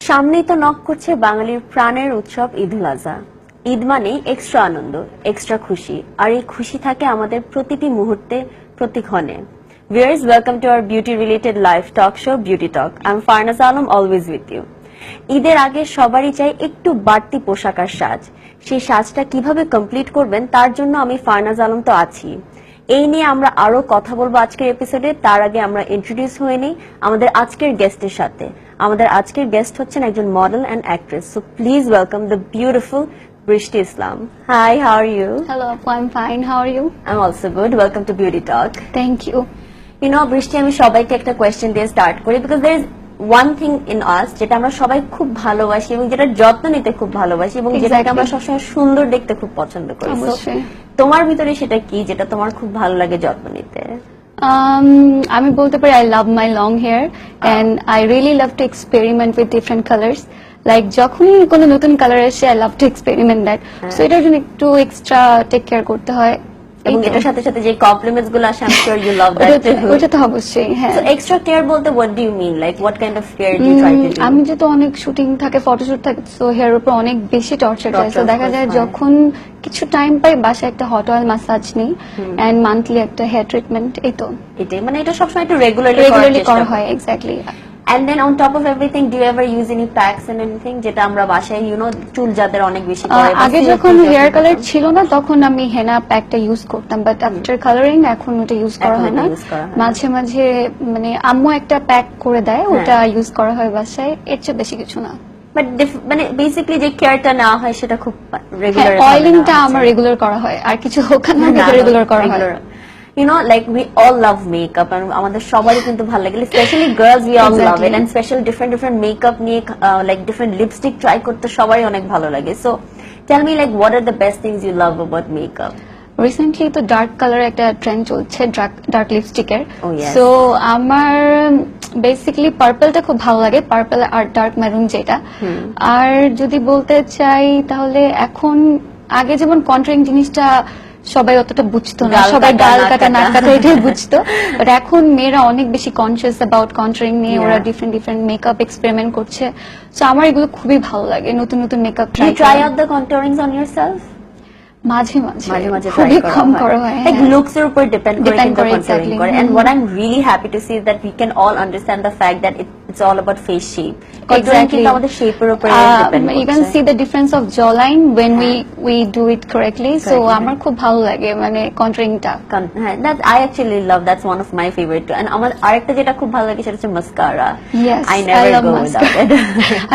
সামনেই তো নক করছে বাঙালির প্রাণের উৎসব ঈদুল আজহা। ঈদ মানেই এক্সট্রা আনন্দ, এক্সট্রা খুশি, আর এই খুশি থাকে আমাদের প্রতিটি মুহূর্তে, প্রতি ক্ষণে। Viewers, welcome to our beauty related live talk show Beauty Talk. I'm Farnaz Alam, always with you. ঈদের আগে সবারই চাই একটু বাড়তি পোশাক আর সাজ। সেই সাজটা কিভাবে কমপ্লিট করবেন তার জন্য আমি ফারনাজ আলম তো আছি। এই নিয়ে আমরা আরো কথা বলবো আজকের এপিসোডে। তার আগে আমরা ইন্ট্রোডিউস হয়ে নিই আমাদের আজকের গেস্টের সাথে। আমাদের আজকের গেস্ট হচ্ছেন একজন model and actress. So please welcome the beautiful Brishti Islam. Hi, how are you? Hello, I'm fine. How are you? I'm also good. Welcome to Beauty Talk. Thank you. You know, বৃষ্টি, আমি সবাইকে একটা কোয়েশ্চেন দিয়ে start করি because there is one thing in us যেটা আমরা সবাই খুব ভালোবাসি এবং যেটা যত্ন নিতে খুব ভালোবাসি এবং যেটাকে আমরা সবসময় সুন্দর দেখতে খুব পছন্দ করি। অবশ্যই। তোমার ভিতরে সেটা কি যেটা তোমার খুব ভালো লাগে যত্ন নিতে? আমি বলতে পারি I love my long hair and I really love to experiment with different colors. Like যখনই কোনো নতুন কালার আসে I love to experiment that. So এটার জন্য একটু এক্সট্রা টেক কেয়ার করতে হয়। এবং এটার সাথে সাথে যে কমপ্লিমেন্টস গুলো আসে I'm sure you love that too. ওটা তো অবশ্যই, হ্যাঁ। So extra care বলতে what do you mean? Like what kind of care do you try to do? আমি যেহেতু অনেক শুটিং থাকে, ফটোশুট থাকে, সো হেয়ার উপর অনেক বেশি টর্চার হয়। সো দেখা যায় যখন কিছু টাইম পাই বাসায় একটা হট অয়েল ম্যাসাজ নিই এন্ড মান্থলি একটা হেয়ার ট্রিটমেন্ট। এই তো এটাই, মানে এটা সবসময় একটু রেগুলারলি করা হয়। Exactly. And then on top of everything, do you ever use any packs and anything যেটা আমরা বাসায় চুল যাদের অনেক বেশি করে? আগে যখন হেয়ার কালার ছিল না তখন আমি হেনা প্যাকটা ইউজ করতাম, বাট আফটার কালারিং এখন ওটা ইউজ করা হয় না। মাঝে মাঝে মানে আম্মু একটা প্যাক করে দেয়, ওটা ইউজ করা হয় বাসায়, এর চেয়ে বেশি কিছু না। বাট মানে বেসিক্যালি যে কেয়ারটা নেওয়া হয় সেটা খুব রেগুলার। অয়েলিংটা আমার রেগুলার করা হয়, আর কিছু ওখানে রেগুলার করা হয়। You know, like we all love makeup and আমাদের সবারই কিন্তু ভালো লাগে, especially girls, we all love it, and special different makeup নিয়ে like different lipstick try করতে সবারই অনেক ভালো লাগে. So tell me, like, what are the best things you love about makeup? Recently তো ডার্ক কালার একটা ট্রেন্ড চলছে, dark লিপস্টিকের। yes. সো আমার বেসিক্যালি পার্পলটা খুব ভালো লাগে, পার্পল আর ডার্ক মেরুন যেটা। আর যদি বলতে চাই তাহলে এখন, আগে যেমন কন্ট্রাস্টিং জিনিসটা সবাই অতটা বুঝতো না, সবাই গাল কাটা নাক কাটা এটাই বুঝতো, বাট এখন মেয়েরা অনেক বেশি কনসিয়াস অ্যাবাউট কন্ট্রাস্টিং নিয়ে, ওরা ডিফারেন্ট মেকআপ এক্সপেরিমেন্ট করছে। সো আমার এগুলো খুবই ভালো লাগে, নতুন নতুন makeup try out the contourings on yourself. মাঝে মাঝে খুবই কম করা হয়, like looks এর উপর ডিপেন্ড করে কিন্তু কন্ট্রোলিং করে। and what I'm really happy to see is that we can all understand the fact that it's all about face shape. Exactly. কিন্তু আমাদের শেপের উপর ডিপেন্ড করে। You can see the difference of jawline when we do it correctly. So আমার খুব ভালো লাগে মানে কন্ট্রোলিংটা। হ্যাঁ, that I actually love, that's one of my favorite too. and আমার আরেকটা যেটা খুব ভালো লাগে সেটা হচ্ছে mascara. Yes, I never go without it.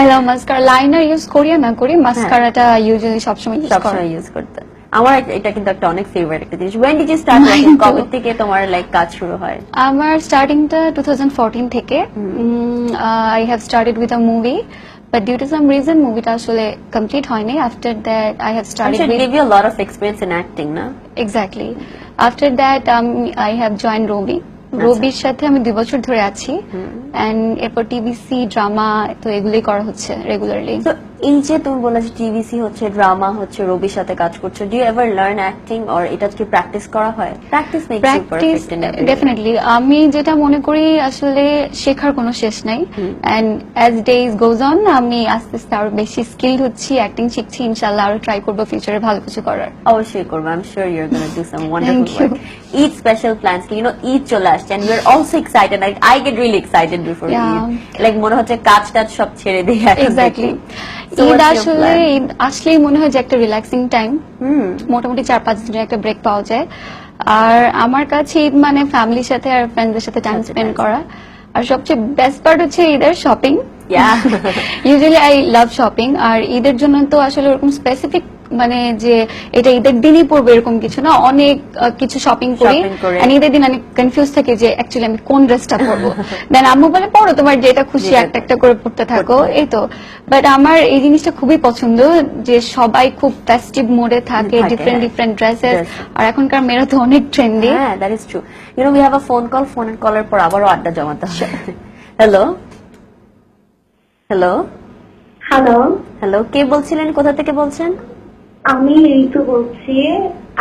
I love mascara. Liner use করি না করি, মাস্কারাটা ইউজুয়ালি সবসময় ইউজ করতে। আমার এটা কিন্তু একটা অনেক ফেভারিট একটা জিনিস। when did you start working? কবে থেকে তোমার লাইক কাজ শুরু হয়? আমার স্টার্টিংটা 2014 থেকে। I have started with a movie, but due to some reason মুভিটা আসলে কমপ্লিট হয়নি। after that I have started with, give you a lot of experience in acting, না? Exactly. After that I have joined রবি। রবির সাথে আমি 2 বছর ধরে আছি, এন্ড এরপর টিভিসি ড্রামা তো এগুলোই করা হচ্ছে রেগুলারলি। তো এই যে তুমি বললে যে টিভিসি হচ্ছে, ড্রামা হচ্ছে, রবির সাথে কাজ করছো, do you ever learn acting or এটা কি প্র্যাকটিস করা হয়? Practice makes you perfect in everything. Definitely. আমি যেটা মনে করি আসলে শেখার কোনো শেষ নাই, and as days goes on আমি আস্তে আস্তে আরো বেশি স্কিলড হচ্ছি, অ্যাক্টিং শিখছি, ইনশাআল্লাহ আরো ট্রাই করব ফিউচারে ভালো কিছু করার। অবশ্যই করব, I am sure you are gonna do some wonderful work. Eid special plans কি? ঈদ চলে আসছে and we are also excited, like I get really excited before Eid, like মনে হচ্ছে কাজ টাজ সব ছেড়ে দিয়ে। এক্স্যাক্টলি। ঈদ আসলেই মনে হয় যে একটা রিল্যাক্সিং টাইম, মোটামুটি 4-5 দিনের একটা ব্রেক পাওয়া যায়। আর আমার কাছে ঈদ মানে ফ্যামিলির সাথে আর ফ্রেন্ডসদের সাথে টাইম স্পেন্ড করা। আর সবচেয়ে বেস্ট পার্ট হচ্ছে ঈদের shopping. Usually I love shopping. আর ঈদের জন্য তো আসলে ওরকম স্পেসিফিক মানে যে এটা ঈদের দিনই পড়বে এরকম কিছু না, অনেক কিছু শপিং করি। ঈদের দিন অনেক কনফিউজ থাকে যে অ্যাকচুয়ালি আমি কোন ড্রেসটা পরবো। দেন আম্মু বলে পড়ো, তোমার যেটা খুশি একটা একটা করে পড়তে থাকো, এই তো। বাট আমার এই জিনিসটা খুবই পছন্দ যে সবাই খুব ফেস্টিভ মোডে থাকে, ডিফারেন্ট ড্রেসেস। আর এখনকার মেয়েরা তো অনেক ট্রেন্ডি। হ্যাঁ, that is true. we have a phone call, phone কলের পর আবারও আড্ডা জমাতে হবে। হ্যালো হ্যালো হ্যালো হ্যালো, কে বলছিলেন, কোথা থেকে বলছেন? আমি ঋতু বলছি,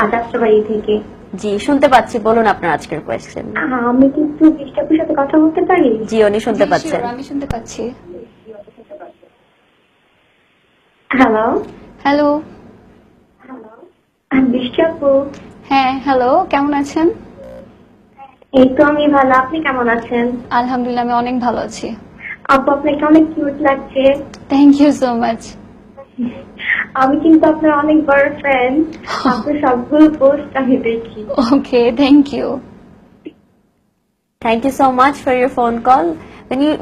আদাববাড়ি থেকে। জি, শুনতে পাচ্ছি, বলুন আপনার আজকের কোয়েশ্চেন। আমি কিন্তু বৃষ্টির সাথে কথা বলতে পারি? জি, উনি শুনতে পাচ্ছেন। আমি শুনতে পাচ্ছি। Hello hello. বৃষ্টি আপু, হ্যাঁ, হ্যালো, কেমন আছেন? এই তো আমি ভালো, আপনি কেমন আছেন? আলহামদুলিল্লাহ, আমি অনেক ভালো আছি। আপু আপনাকে অনেক কিউট লাগছে। Thank you so much. আমি কিন্তু আপনার অনেক বড় ফ্যান, আপনার সবগুলো পোস্ট আমি দেখি। Okay, thank you. Thank you so much for your phone call.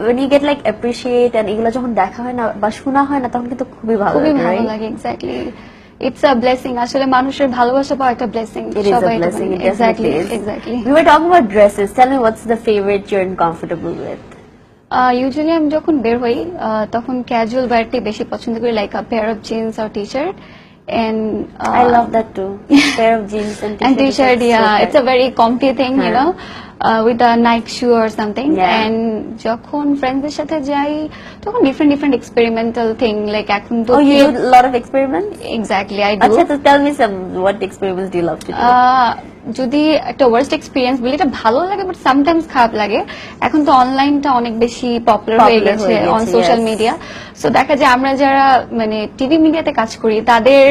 when you get like appreciate and এগুলো যখন দেখা হয় না বা শোনা হয় না তখন কিন্তু খুবই ভালো খুবই লাগে, ভালো right? লাগে, এক্স্যাক্টলি। ইটস আ ব্লেসিং, আসলে মানুষের ভালোবাসা পাওয়া একটা blessing. It is a blessing, it exactly, definitely is. Exactly. We were talking about dresses. Tell me what's the favorite you're comfortable with? Usually আমি যখন বের হই তখন ক্যাজুয়াল ওয়্যারটি বেশি পছন্দ করি, like a pair of jeans or T shirt and I love that too. Pair of jeans and and t-shirt. t-shirt, is so yeah, it's a fair. very comfy thing, you হ্যাঁ। know, with a Nike shoe or something. Yeah. And যখন ফ্রেন্ডসদের সাথে যাই তখন different experimental thing, like এখন তো Oh, you do a lot of experiments? Exactly I do. আচ্ছা, তো tell me some, what experiments do you love to do? যদি একটা ওয়ার্স্ট এক্সপিরিয়েন্স বলি, এটা ভালো লাগে বাট সামটাইমস খারাপ লাগে। এখন তো অনলাইনটা অনেক বেশি পপুলার হয়ে Popular গেছে হয়ে গেছে, on social yes. Media. So দেখা যায় আমরা যারা মানে টিভি মিডিয়াতে কাজ করি তাদের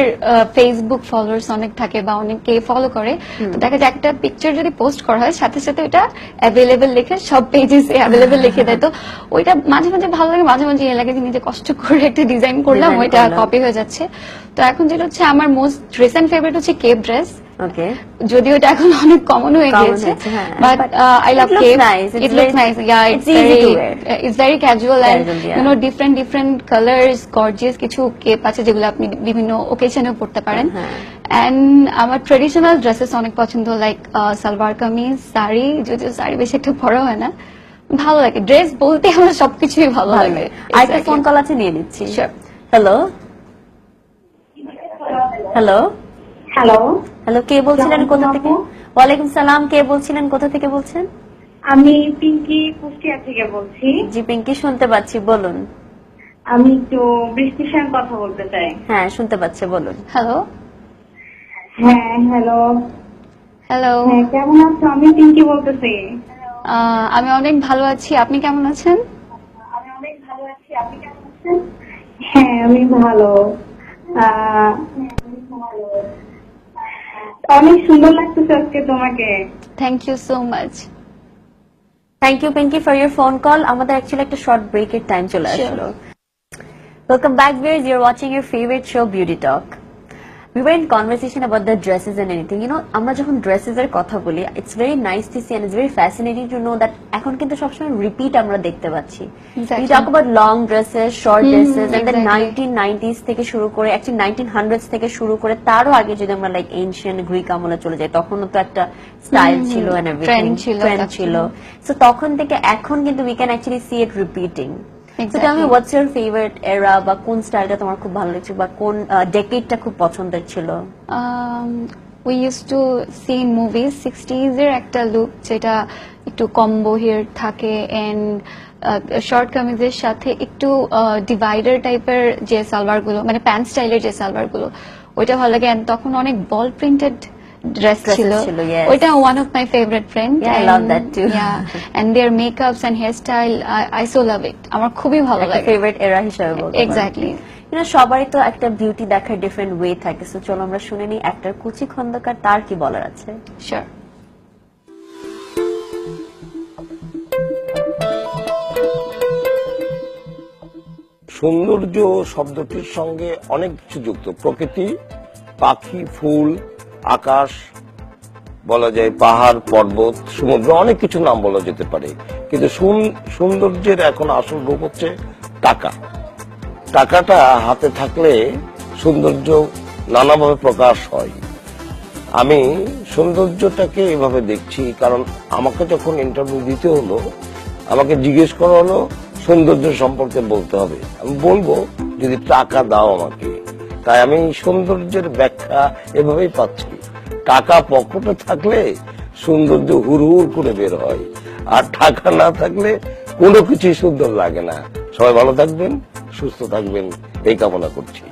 ফেসবুক ফলোয়ার্স অনেক থাকে বা অনেকে ফলো করে, তো দেখা যায় একটা পিকচার যদি পোস্ট করা হয় সাথে সাথে ওটা অ্যাভেলেবেল লিখে সব পেজেসে অ্যাভেলেবেল লিখে দেয়। তো ওইটা মাঝে মাঝে ভালো লাগে, মাঝে মাঝে এ লাগে যে নিজে কষ্ট করে একটা ডিজাইন করলাম, Design ওইটা করলাম। কপি হয়ে যাচ্ছে। তো এখন যেটা হচ্ছে আমার মোস্ট রিসেন্ট ফেভারিট হচ্ছে কেপ ড্রেস, Okay. যদিও এটা এখন অনেক কমন হয়ে Common গিয়েছে, হয়েছে, হ্যাঁ। But I love It looks cape. nice. It's it looks very- nice, yeah, it's easy to wear. It's very casual and Casual, yeah. You know different colours, gorgeous কিছু cape আছে যেগুলো আপনি বিভিন্ন ওকেশনেও পড়তে পারেন। হ্যাঁ। এন্ড আমার ট্রেডিশনাল ড্রেসেস অনেক পছন্দ, লাইক সালোয়ার কামিজ, শাড়ি, যদিও শাড়ি বেশি একটা পরা হয় না, ভালো লাগে। ড্রেস বলতে আমার সবকিছুই ভালো ভালো লাগে। লাগে। আরেকটা ফোন কল আছে, নিয়ে নিচ্ছি। Sure. Hello hello hello, hello, কে বলছিলেন, কোথা আসসালামু থেকে? আলাইকুম। ওয়ালাইকুম সালাম, কে বলছিলেন, কোথা থেকে বলছেন? আমি পিঙ্কি কুষ্টিয়া থেকে বলছি। জি পিঙ্কি, শুনতে পাচ্ছি, বলুন। আমি একটু বৃষ্টির সঙ্গে কথা বলতে চাই। হ্যাঁ, শুনতে পাচ্ছে, বলুন। হ্যালো হ্যাঁ হ্যালো, হ্যালো। হ্যাঁ কেমন আছো? আমি পিঙ্কি বলতেছি। আমি অনেক ভালো আছি, আপনি কেমন আছেন? আমি অনেক ভালো আছি, আপনি কেমন আছেন? হ্যাঁ আমি ভালো। অনেক সুন্দর লাগতেছে আজকে তোমাকে। Thank you so much. Thank you Pinky for your phone call. আমাদের অ্যাকচুয়ালি একটা শর্ট ব্রেকের টাইম চলে Sure. আসলো। Welcome back, viewers. You're watching your favorite show, Beauty Talk. We were in conversation about the dresses and anything. You know, আমরা যখন dresses এর কথা বলি, it's very nice to see and it's very fascinating to know that এখন কিন্তু সবসময় repeat আমরা দেখতে পাচ্ছি। Exactly. We talk about long dresses, short dresses, and then exactly. 1990s থেকে শুরু করে, actually 1900s থেকে শুরু করে, তারও আগে যদি আমরা like ancient Greek আমলে চলে যাই, তখনও তো একটা স্টাইল ছিল and everything, Trend ছিল। So তখন থেকে এখন কিন্তু we can actually see it repeating. So tell me, Exactly. what's your favorite era বা কোন স্টাইলটা তোমার খুব ভালো লাগছে বা কোন ডেকেডটা খুব পছন্দের ছিল? We use to see in movies 60s এর একটা লুক যেটা একটু কম্বো হেয়ার থাকে এন্ড শর্ট কামিজের সাথে একটু ডিভাইডার টাইপের যে সালোয়ার গুলো, মানে প্যান্ট স্টাইলের যে সালোয়ার গুলো, ওইটা ভালো লাগে। And তখন অনেক বল প্রিন্টেড ড্রেস ছিল, yes. ওইটা one of my favourite friend. Yeah, I love that too. And their makeups and hair style, I so love it, আমার খুবই ভালো একটা লাগে। ফেভারিট এরা হিসেবে বলতে পারো। এক্স্যাক্টলি। You know, সবারই তো একটা বিউটি দেখার ডিফারেন্ট ওয়ে থাকে। সো চলো আমরা শুনে নিই অ্যাক্টর কুচি খন্দকার তার কি বলার আছে। শিওর। সৌন্দর্য শব্দটির সঙ্গে অনেক কিছু যুক্ত। প্রকৃতি, পাখি, ফুল, আকাশ, বলা যায় পাহাড়, পর্বত, সমুদ্র, অনেক কিছু নাম বলা যেতে পারে। কিন্তু সৌন্দর্যের এখন আসল রূপ হচ্ছে টাকা। টাকাটা হাতে থাকলে সৌন্দর্য নানাভাবে প্রকাশ হয়। আমি সৌন্দর্যটাকে এভাবে দেখছি, কারণ আমাকে যখন ইন্টারভিউ দিতে হলো, আমাকে জিজ্ঞেস করা হলো সৌন্দর্য সম্পর্কে বলতে হবে। আমি বলবো যদি টাকা দাও আমাকে। তাই আমি সৌন্দর্যের ব্যাখ্যা এভাবেই পাচ্ছি, টাকা পকেটে থাকলে সৌন্দর্য হুড়হুড় করে বের হয়, আর টাকা না থাকলে কোনো কিছুই সুন্দর লাগে না। সবাই ভালো থাকবেন, সুস্থ থাকবেন, এই কামনা করছি।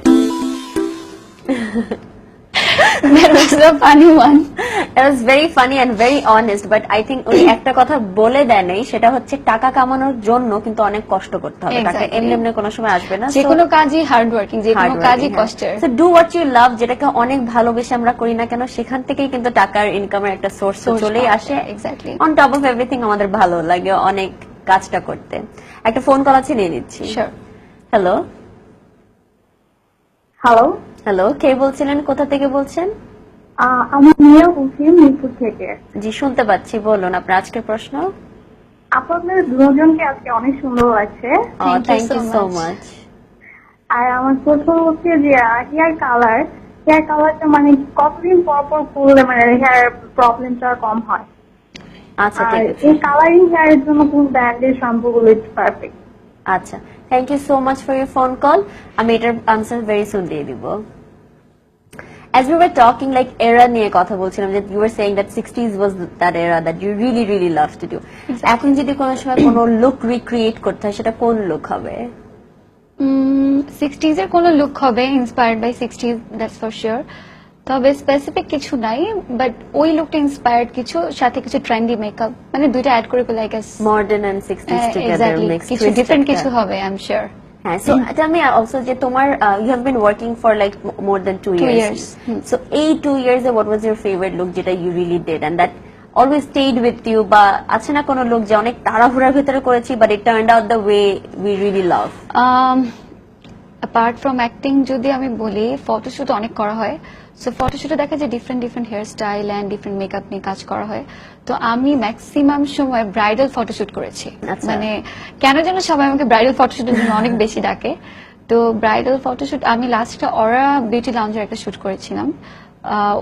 That was the funny one. It was very funny and very honest, but I think উনি একটা কথা বলে দেয় নাই, সেটা হচ্ছে টাকা কামানোর জন্য কিন্তু অনেক কষ্ট করতে হবে, টাকা Exactly. এমনি এমনি কোনো সময় আসবে না। যে কোনো কাজই হার্ড ওয়ার্কিং, যে কোনো কাজই কষ্টের। So do what you love, যেটাকে অনেক ভালোবেসে আমরা করি না কেন, সেখান থেকেই কিন্তু টাকার ইনকামের একটা সোর্স চলেই আসে। Exactly. On top of everything আমাদের ভালো লাগে অনেক কাজটা করতে। একটা ফোন কল আছে, নিয়ে নিচ্ছি। Sure. হ্যালো হ্যালো, হ্যালো, কে বলছিলেন, কোথা থেকে বলছেন? আমার মেয়ে বলছি মিরপুর থেকে। জি, শুনতে পাচ্ছি, বলুন আপনার আজকের প্রশ্ন। আপনাদের দুজনকে আজকে অনেক সুন্দর লাগছে। Thank you so much. Much. আর আমার প্রশ্ন হচ্ছে যে হেয়ার কালারটা মানে কতদিন পর পর করলে মানে হেয়ার প্রবলেমটা কম হয়? আচ্ছা, আর ঠিক আছে। এই কালারিং হেয়ারের জন্য কোন ব্র্যান্ডের শ্যাম্পু গুলো পারফেক্ট? আচ্ছা, thank you so much for your phone call. আমি এটার আনসার ভেরি সুন দিয়ে দিব। As we were talking, like era নিয়ে কথা বলছিলাম, যে you were saying that 60s was that era that you really really love to do. এখন যদি কোনো সময় কোনো লুক রিক্রিয়েট করতে হয়, সেটা কোন লুক হবে? 60s এর কোনো লুক হবে inspired by 60s, that's for sure. তবে স্পেসিফিক কিছু নাই, বাট ওই লুকটা ইন্সপায়ার্ড কিছু, সাথে কিছু ট্রেন্ডি মেকআপ, মানে দুইটা অ্যাড করে like modern and 60s together exactly, mixed কিছু twist ডিফারেন্ট একটা। কিছু হবে, আই এম শিওর। হ্যাঁ, সো tell me also যে তোমার you have been working for like more than 2 years. years. So এই 2 years what was your favorite look যেটা you really did and that always stayed with you, বা আছে না কোনো লোক যে অনেক তাড়াহুড়ার ভিতরে করেছি but it turned out the way we really love? Apart from acting যদি আমি বলি, ফটোশুট অনেক করা হয়। সো ফটোশুটে দেখা যায় different different hair style and different makeup নিয়ে কাজ করা হয়। তো আমি ম্যাক্সিমাম সময় ব্রাইডাল ফটোশুট করেছি। আচ্ছা। মানে কেন যেন সবাই আমাকে ব্রাইডাল ফটোশুটের জন্য অনেক বেশি ডাকে। তো ব্রাইডাল ফটোশুট আমি লাস্টটা অরা বিউটি লাউঞ্জের একটা শুট করেছিলাম।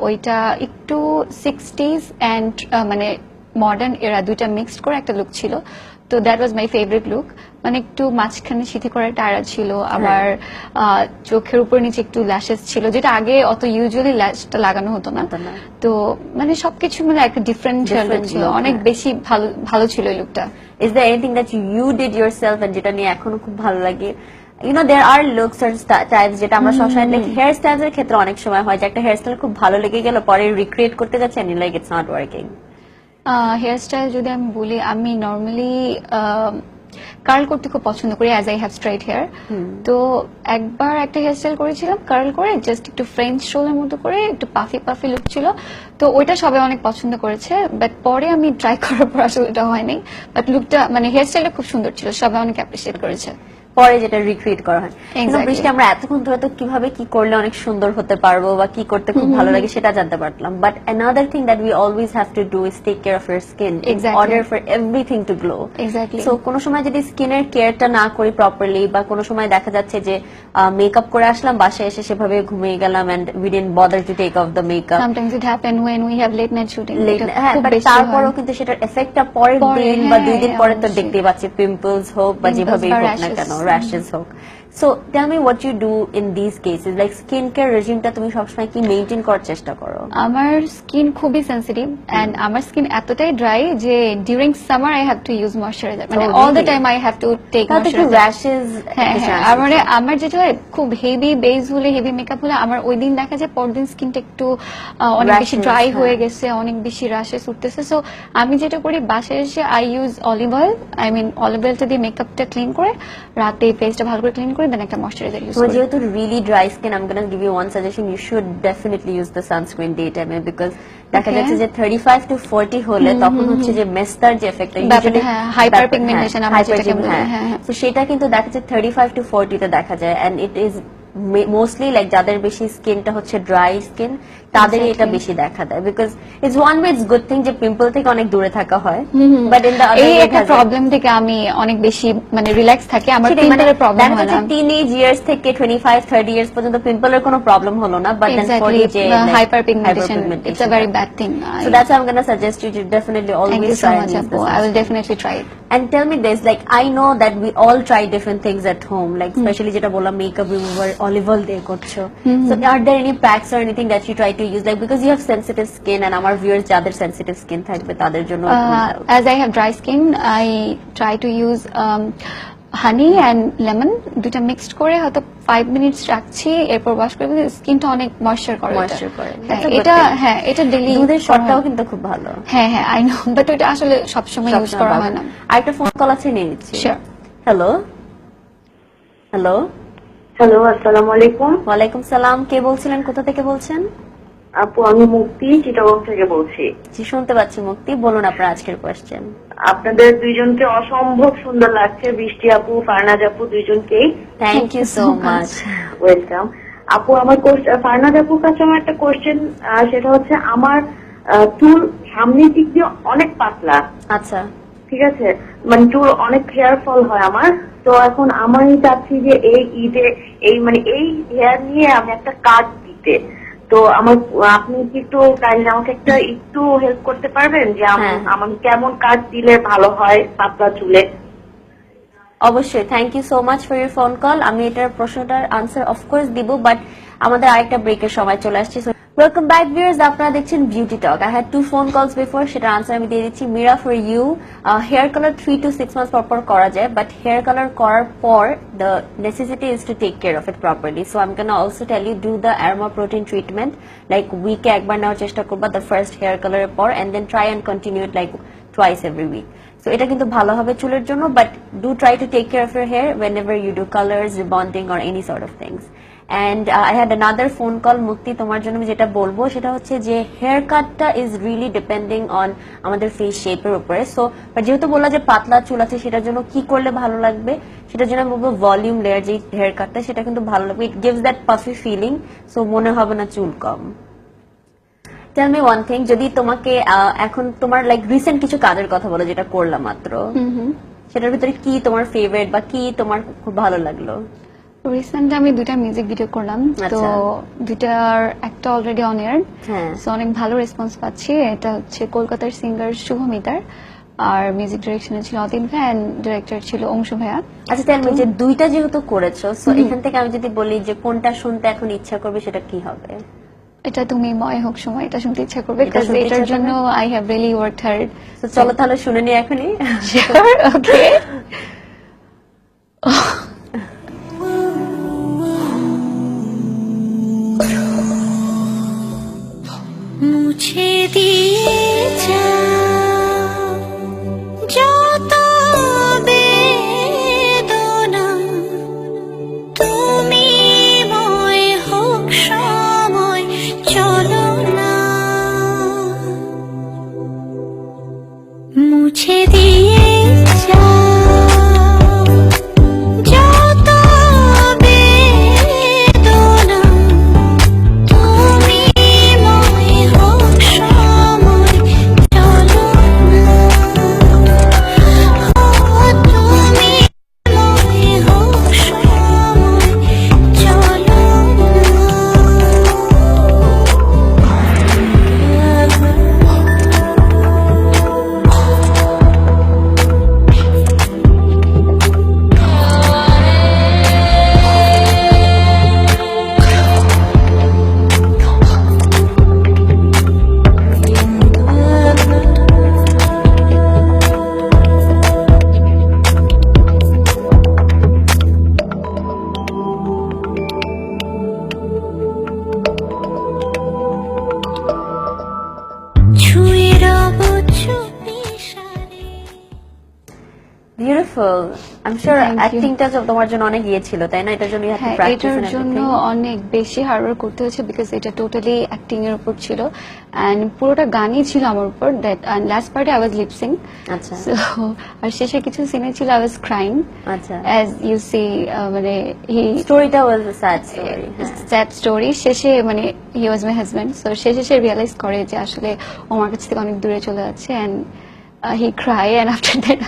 ওইটা একটু 60s অ্যান্ড মানে মডার্ন এরা দুইটা মিক্সড করে একটা লুক ছিল। তো that was my favourite look. মানে একটু মাঝখানে সিথি করা টায়রা ছিল, আবার চোখের উপর নিচে একটু ল্যাশেস ছিল, যেটা আগে অত ইউজুয়ালি ল্যাশটা লাগানো হতো না। তো মানে সবকিছু মিলে একটা ডিফারেন্ট ছিল, look, অনেক বেশি ভালো ছিল এই লুকটা। Is there anything that you did yourself and যেটা নিয়ে এখনো খুব ভালো লাগে? You know there are looks or types যেটা আমরা সবসময় like hair styles এর ক্ষেত্রে অনেক সময় হয় যে একটা হেয়ার স্টাইল খুব ভালো লেগে গেল, পরে রিক্রিয়েট করতে যাচ্ছে and like it's not working. Hair style যদি আমি বলি, আমি নর্মালি কার্ল করতে খুব পছন্দ করি, as I have straight hair. তো একবার একটা হেয়ার স্টাইল করেছিলাম কার্ল করে, জাস্ট একটু ফ্রেঞ্চ রোলের মতো করে, একটু পাফি লুক ছিল। তো ওইটা সবাই অনেক পছন্দ করেছে, বাট পরে আমি ট্রাই করার পর আসলে এটা হয়নি। বাট লুকটা মানে হেয়ার স্টাইলটা খুব সুন্দর ছিল, সবাই অনেক অ্যাপ্রিসিয়েট করেছে। পরে যেটা রিক্রিয়েট করা হয়। Exactly. বৃষ্টি, আমরা এতক্ষণ ধরে তো কিভাবে কি করলে অনেক সুন্দর হতে পারবো বা কি করতে খুব ভালো লাগে সেটা জানতে পারলাম, but another thing that we always have to do is take care of your skin in Exactly. Order for everything to glow. Exactly. So কোনো সময় যদি স্কিনের কেয়ারটা না করি প্রপারলি, বা কোনো সময় দেখা যাচ্ছে যে মেকআপ করে আসলাম, বাসায় এসে সেভাবে ঘুমিয়ে গেলাম and we didn't bother to take off the makeup. Sometimes it happen when we have late night shooting. হ্যাঁ, বাট তারপরেও কিন্তু সেটার এফেক্টটা পরের দিন বা 2 দিন পরে তো দেখতেই পাচ্ছি, পিম্পলস হোক বা যেভাবেই হোক না কেন, র্যাশেস হোক। So tell me what you do in these cases, like skin care regimeটা তুমি সবসময় কি মেইনটেইন করার চেষ্টা করো? আমার স্কিন খুবই সেনসিটিভ এন্ড আমার স্কিন এতটাই ড্রাই যে during summer I have to use moisturiser, মানে all the time I have to take moisturiser. Rashes, আমার যেটা হয় খুব হেভি বেজ হলে, হেভি মেকআপ হলে আমার ওই দিন দেখা যায় পরদিন স্কিনটা একটু অনেক বেশি ড্রাই হয়ে গেছে, অনেক বেশি র্যাশেস উঠতেছে। সো আমি যেটা করি, বাসায় এসে I use olive oil, I mean olive অয়েলটা দিয়ে মেকআপটা ক্লিন করে, রাতে ফেসটা ভালো করে ক্লিন করে দেন একটা ময়শ্চারাইজার ইউজ করি। যেহেতু really dry skin, I'm going to give you one suggestion. You should definitely use the sunscreen daytime because দেখা যাচ্ছে যে 35 to 40 হলে তখন হচ্ছে যে মেস্তার যে এফেক্টটা, ইউজুয়ালি হাইপার পিগমেন্টেশন আমরা যেটাকে বলি, তো সেটা কিন্তু দেখা যাচ্ছে 35 to 40 তে দেখা যায়, and it is mostly like যাদের বেশি স্কিনটা হচ্ছে ড্রাই স্কিন তাদের এটা বেশি দেখা দেয়, because it's one way it's good thing যে পিম্পল থেকে অনেক দূরে থাকা হয়, বাট ইন দ্য এই একটা প্রবলেম থেকে আমি অনেক বেশি মানে রিল্যাক্স থাকি, আমার পিম্পলের প্রবলেম হয় না। টিনেজ ইয়ার্স থেকে 25-30 ইয়ার্স পর্যন্ত পিম্পলের কোনো প্রবলেম হলো না, বাট দেন ফর যে hyper pigmentation it's a very bad thing. So that's why I'm going to suggest you to definitely always try and use this. I will definitely try it. And tell me this, like I know that we all try different things at home, like especially যেটা বললাম makeup remover olive oil দিয়ে করছো, so are there any packs or anything that you try to use, like because you have sensitive skin and our viewers যাদের sensitive skin থাকবে তাদের জন্য as I have dry skin I try to use honey and lemon দুটো mixed করে হয়তো 5 minutes রাখছি, এরপর wash করে স্কিনটা অনেক ময়েশ্চার করে। Moisture করে। হ্যাঁ, That's a good এটা thing. হ্যাঁ এটা ডেইলি দুধের শটটাও কিন্তু খুব ভালো। হ্যাঁ হ্যাঁ আই নো, বাট ওটা আসলে সবসময় ইউজ সবসময় করা ভালো। হয় না। আরেকটা ফোন কল আছে, নিয়ে নিচ্ছি। Sure. হ্যালো হ্যালো, হ্যালো, আসসালামু আলাইকুম ওয়ালাইকুম সালাম। কে বলছিলেন, কোথা থেকে বলছেন? আপু। আমি মুক্তি চিটাগং থেকে বলছি। জি, শুনতে পাচ্ছি মুক্তি, বলুন আপনার আজকের কোয়েশ্চেন। আপনাদের দুইজনকে অসম্ভব সুন্দর লাগছে, বৃষ্টি আপু, ফারনাজ আপু, দুইজনকেই thank you so much. Welcome. আপু, আমার ফারনাজ আপুর কাছে আমার একটা কোশ্চেন, সেটা হচ্ছে আমার চুল সামনের দিক দিয়ে অনেক পাতলা, আচ্ছা, ঠিক আছে, মানে চুল অনেক হেয়ার ফল হয় আমার। তো এখন আমি চাচ্ছি যে এই ঈদে এই হেয়ার নিয়ে আমি একটা কাট দিতে। তো আপনি কি একটু কাইন্ডলি আমাকে একটু হেল্প করতে পারবেন যে হ্যাঁ। আমার কেমন কাট দিলে ভালো হয় পাতলা চুলে? অবশ্যই। Thank you so much for your phone call. আমি এটার প্রশ্নটার আনসার অফকোর্স দিব, বাট আমাদের আরেকটা ব্রেকের সময় চলে আসছে। ওয়েলকাম ব্যাক ভিউয়ার্স, আপনারা দেখছেন beauty talk. I had 2 phone calls before, সেটার আনসার আমি দিয়ে দিচ্ছি। Meera, for you, hair colour 3 to 6 months পর করা যায়, বাট হেয়ার কালার করার পর the necessity is to take care of it properly. So I am gonna also tell you, do the aroma protein treatment, like উইকে একবার নেওয়ার চেষ্টা করবা দ্য ফার্স্ট হেয়ার কালারের পর, and then try and continue it like twice every week. So এটা কিন্তু ভালো হবে চুলের জন্য, but do try to take care of your hair whenever you do colors, rebonding or any sort of things. And I had another phone call, মুক্তি, তোমার জন্য আমি যেটা বলবো সেটা হচ্ছে যে হেয়ার কাটটা ইজ রিয়েলি ডিপেন্ডিং অন আমাদের ফেস শেপের উপরে। সো যেহেতু বললা যে পাতলা চুল আছে, সেটার জন্য কি করলে ভালো লাগবে, সেটার জন্য আমি বলবো ভলিউম লেয়ার যে হেয়ার কাটটা, সেটা কিন্তু ভালো লাগবে। It gives that puffy feeling, so মনে হবে না চুল কম। টেল মি ওয়ান থিং, যদি তোমাকে এখন তোমার লাইক রিসেন্ট কিছু কাজের কথা বলো যেটা করলাম মাত্র, সেটার ভিতরে কি তোমার ফেভারিট বা কি তোমার খুব ভালো লাগলো? রিসেন্ট আমি 2টা মিউজিক ভিডিও করলাম, তো আচ্ছা। 2টার একটা অলরেডি অন এয়ার, হ্যাঁ। সো অনেক ভালো রেসপন্স পাচ্ছি। এটা হচ্ছে কলকাতার সিঙ্গার শুভমিতার, আর মিউজিক ডিরেকশনে ছিল অতীন ভাই, এন্ড ডিরেক্টর ছিল অংশু ভাইয়া। আচ্ছা, টেল মি, যে দুইটা যেহেতু করেছো, সো এখান থেকে আমি যদি বলি যে কোনটা শুনতে এখন ইচ্ছা করবে, সেটা কি হবে? এটা তুমি ময় হোক সময়, এটা শুনতে ইচ্ছা করবে, এটা কারণ শুনতে এটার ইচ্ছা জন্য I have really worked hard. তো চলো তাহলে শুনে নি এখনই। ওকে। মুছে দিয়ে যাও যত বেদনা, তুমি ময় হোক সময়, চলো না মুছে দিয়ে যাও যত বেদনা, তুমি ময় হোক সময়, চলো না তুমি ময় হোক সময়, চলো ছুঁয়ে রব চুপি সারে। Beautiful. I am sure Thank you. অ্যাক্টিংটা তোমার জন্য অনেক ইয়ে ছিল, তাই না? এটার জন্য হ্যাঁ, এটার জন্য অনেক বেশি হার্ডওয়ার্ক করতে হয়েছে, বিকজ এটা টোটালি অ্যাক্টিং এর উপর ছিল, এন্ড পুরোটা গানই ছিল আমার উপর। দ্যাট লাস্ট পার্টে আই ওয়াজ লিপসিং, আচ্ছা সো আর শেষে কিছু সিনে ছিল আই ওয়াজ ক্রাইং, আচ্ছা। অ্যাজ ইউ সি, মানে হি স্টোরিটা ওয়াজ আ স্যাড স্টোরি। Sad story. শেষে মানে হি ওয়াজ মাই হাজব্যান্ড, সো শেষে সে রিয়েলাইজ করে যে আসলে ও আমার কাছ থেকে অনেক দূরে চলে যাচ্ছে, and he cry, and after that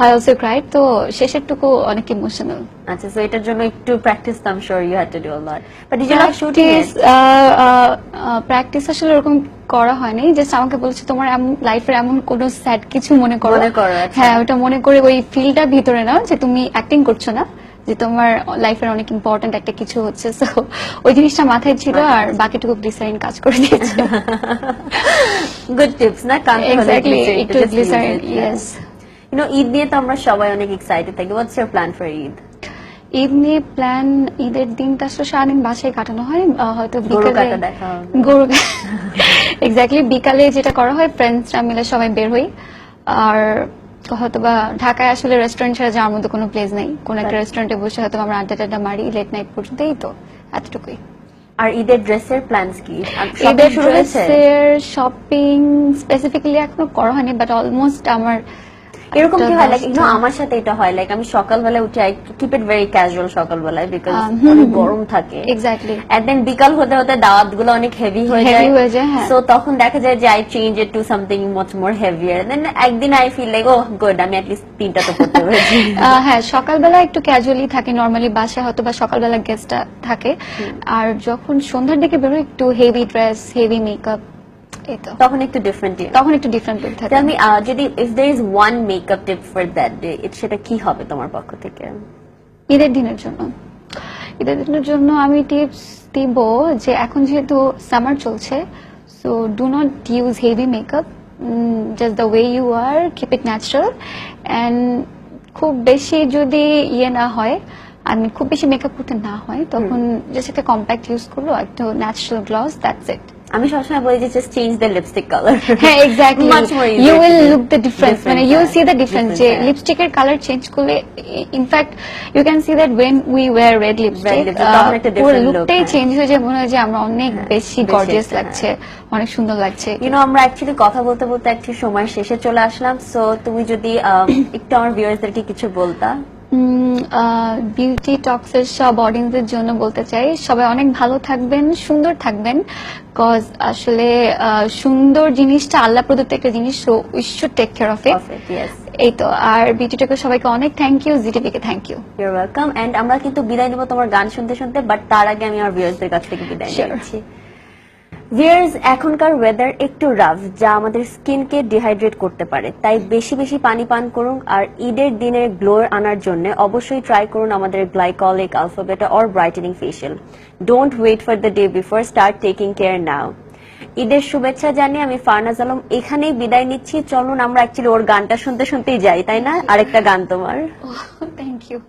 I also cried. তো শেষের টুকু অনেক ইমোশনাল। আচ্ছা, সো এটার জন্য একটু practice, I am sure you had to do a lot, but did you love shooting it? Practice আসলে ওরকম করা হয়নি, জাস্ট আমাকে বলছে তোমার লাইফের এমন কোন স্যাড কিছু মনে করো, আচ্ছা। হ্যাঁ ওটা মনে করে ওই ফিলটা ভিতরে নাও যে তুমি অ্যাক্টিং করছো না, যে তোমার লাইফের অনেক ইম্পর্টেন্ট একটা কিছু হচ্ছে। সো ওই জিনিসটা মাথায় ছিল, আর বাকিটুকু গ্লিসারিন কাজ করে দিয়েছে। গুড টিপস না? এক্স্যাক্টলি, একটু গ্লিসারিন, ইয়েস। ঈদ নিয়ে তো আমরা সবাই অনেক এক্সাইটেড থাকি। What's your plan for Eid? Eid নিয়ে প্ল্যান, ঈদের দিনটা আসলে সারাদিন বাসায় কাটানো হয়, হয়তো গরু বিকালে কাটা দেখা হবে। গরু এক্স্যাক্টলি বিকালে যেটা করা হয় ফ্রেন্ডসরা মিলে সবাই বের হই, আর হয়তো বা ঢাকায় আসলে রেস্টুরেন্ট ছাড়া যাওয়ার মতো কোনো প্লেস নেই, কোনো একটা রেস্টুরেন্টে বসে হয়তো আমরা আড্ডা টাড্ডা মারি লেট নাইট পর্যন্ত, এই তো এতটুকুই। আর ঈদের ড্রেসের প্ল্যানস কি? ঈদের ঈদের শুরু হয়েছে? ড্রেসের শপিং স্পেসিফিক্যালি এখনো করা হয়নি, বাট অলমোস্ট আমার এরকম কি হয়, লাইক একটা আমার সাথে এটা হয়, লাইক আমি সকালবেলা উঠে I keep it very casual সকালবেলায়, বিকজ অনেক গরম থাকে, এক্স্যাক্টলি এন্ড দেন বিকাল হতে হতে দাওয়াত গুলো অনেক হেভি হয়ে Heavy যায়, হয়ে যায়, হ্যাঁ। সো তখন দেখা যায় যে I change it to something much more heavier, then একদিন I feel like oh good, আমি অ্যাটলিস্ট 3টা তো পড়তে পেরেছি। হ্যাঁ, সকালবেলা একটু ক্যাজুয়ালি থাকে নরমালি বাসায়, হয়তো বা সকালবেলা গেস্টটা থাকে, আর যখন সন্ধ্যার দিকে বেরোয় একটু হেভি ড্রেস, হেভি মেকআপ, এই তো তখন একটু ডিফারেন্ট। তখন একটু ডিফারেন্ট লুক থাকে। আমি যদি if there is one makeup tip for that day, সেটা কি হবে তোমার পক্ষ থেকে? ঈদের দিনের জন্য আমি টিপস দিব যে এখন যেহেতু সামার চলছে, so do not use heavy makeup, just the way you are, keep it natural, and খুব বেশি যদি না হয়, আমি খুব বেশি মেকআপ করতে না হয়, তখন জাস্ট একটা কম্প্যাক্ট ইউজ করলো, একটা ন্যাচারাল গ্লস, দ্যাটস ইট। আমি সবসময় বলি যে just change the lipstick colour. হ্যাঁ, exactly, you will look the difference, মানে you will see the difference যে হ্যাঁ। লিপস্টিকের কালার চেঞ্জ করলে, in fact you can see that when we wear red lipstick, তখন একটা পুরো different look, লুকটাই হ্যাঁ। চেঞ্জ হয়ে যায়, মনে হয় যে আমরা অনেক বেশি বেশি গর্জিয়াস একটা, লাগছে, অনেক সুন্দর লাগছে। আমরা অ্যাকচুয়ালি কথা বলতে বলতে একচুয়ালি সময় শেষে চলে আসলাম, সো তুমি যদি একটু আমার ভিউয়ার্সদেরকে কিছু বলতা। বিউটি টক্সের সব অডিয়েন্সের জন্য বলতে চাই, সবাই অনেক ভালো থাকবেন, সুন্দর থাকবেন, কজ আসলে সুন্দর জিনিসটা আল্লাহ প্রদত্ত একটা জিনিস, so we should take care of it. Yes, এই তো, আর বিউটি টকের সবাইকে অনেক থ্যাংক ইউ, জিটিভি কে thank you. you're welcome, and আমরা কিন্তু বিদায় নিব তোমার গান শুনতে শুনতে, বাট তার আগে আমি আমার ভিউয়ার্সদের কাছ থেকে বিদায় Sure. নিচ্ছি। ভিউয়ার্স, এখনকার ওয়েদার একটু রাফ, যা আমাদের স্কিনকে ডিহাইড্রেট করতে পারে, তাই বেশি বেশি পানি পান করুন, আর ঈদের দিনের গ্লো আনার জন্য অবশ্যই ট্রাই করুন আমাদের glycolic alpha beta or brightening facial. Don't wait for the day before, start taking care now. ঈদের শুভেচ্ছা জানিয়ে আমি ফারনাজ আলম এখানেই বিদায় নিচ্ছি। চলুন আমরা অ্যাকচুয়ালি ওর গানটা শুনতে শুনতেই যাই, তাই না? আরেকটা গান তোমার। Thank you.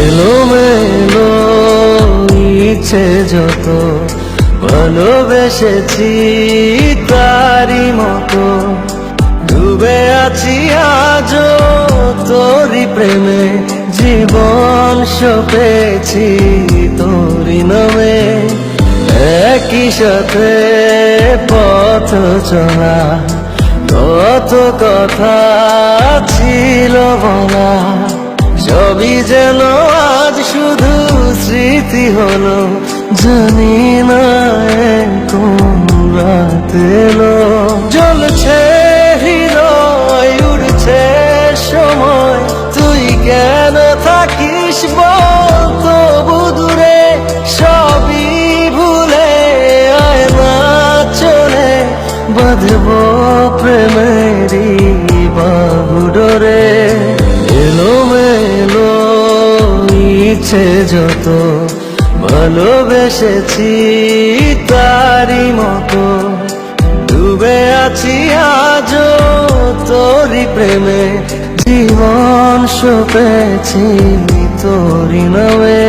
এলোমেলো ইচ্ছে যত ভালোবেসেছি তারি মতো ডুবে আছি আজও তোরি প্রেমে, জীবন সপেছি তোরি নামে, একই সাথে পথ চলা, কত কথা ছিল বলা, সবই যেন আজ শুধু স্মৃতি হলো, জানি না কোন রাত এলো, জ্বলছে হৃদয়, উড়ছে সময়, তুই কেন থাকিস বল তবু দূরে, সবই ভুলে আয় না চলে, বাঁধবো প্রেমেরই বাহুডোরে। এলোমেলো ইচ্ছে যত ভালোবেসেছি তারি মতো, ডুবে আছি আজও তোরি প্রেমে, জীবন সপেছি তোরি নামে।